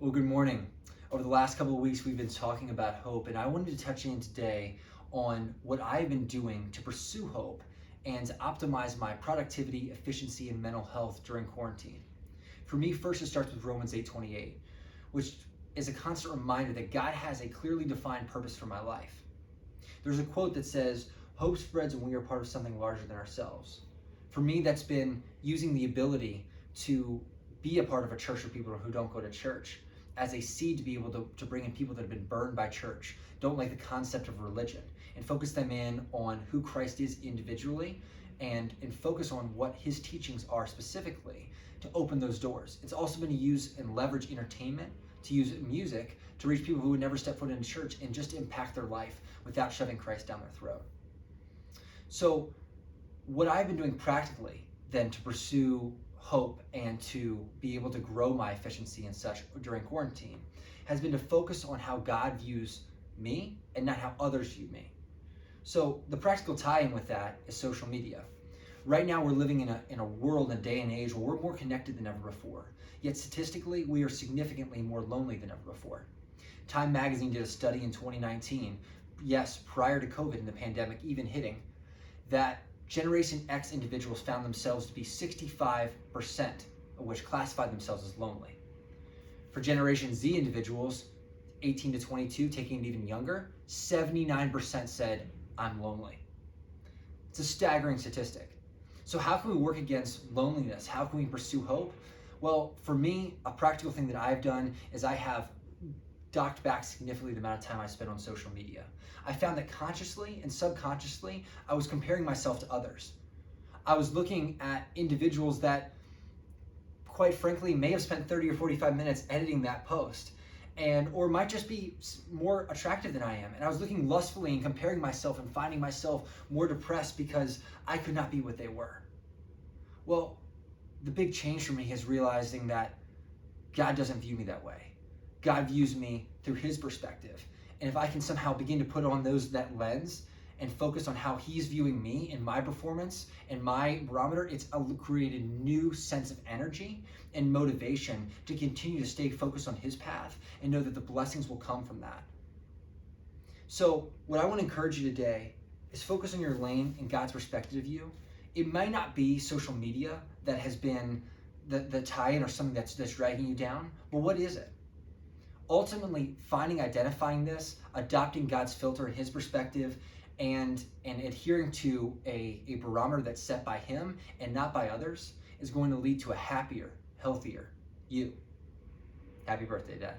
Well, good morning. Over the last couple of weeks, we've been talking about hope, and I wanted to touch in today on what I've been doing to pursue hope and to optimize my productivity, efficiency, and mental health during quarantine. For me, first it starts with Romans 8:28, which is a constant reminder that God has a clearly defined purpose for my life. There's a quote that says, "Hope spreads when we are part of something larger than ourselves." For me, that's been using the ability to be a part of a church for people who don't go to church as a seed to be able to bring in people that have been burned by church, don't like the concept of religion, and focus them in on who Christ is individually and focus on what his teachings are specifically to open those doors. It's also been to use and leverage entertainment, to use music to reach people who would never step foot in church and just impact their life without shoving Christ down their throat. So what I've been doing practically then to pursue hope and to be able to grow my efficiency and such during quarantine has been to focus on how God views me and not how others view me. So the practical tie-in with that is social media. Right now we're living in a world and day and age where we're more connected than ever before. Yet statistically, we are significantly more lonely than ever before. Time magazine did a study in 2019, yes, prior to COVID and the pandemic even hitting, that Generation X individuals found themselves to be 65% of which classified themselves as lonely. For Generation Z individuals, 18 to 22, taking it even younger, 79% said, "I'm lonely." It's a staggering statistic. So how can we work against loneliness? How can we pursue hope? Well, for me, a practical thing that I've done is I have docked back significantly the amount of time I spend on social media. I found that consciously and subconsciously, I was comparing myself to others. I was looking at individuals that, quite frankly, may have spent 30 or 45 minutes editing that post or might just be more attractive than I am. And I was looking lustfully and comparing myself and finding myself more depressed because I could not be what they were. Well, the big change for me is realizing that God doesn't view me that way. God views me through his perspective. And if I can somehow begin to put on that lens and focus on how he's viewing me and my performance and my barometer, it's created a new sense of energy and motivation to continue to stay focused on his path and know that the blessings will come from that. So what I want to encourage you today is focus on your lane and God's perspective of you. It might not be social media that has been the tie-in or something that's dragging you down, but what is it? Ultimately, identifying this, adopting God's filter and his perspective, and adhering to a barometer that's set by him and not by others is going to lead to a happier, healthier you. Happy birthday, Dad.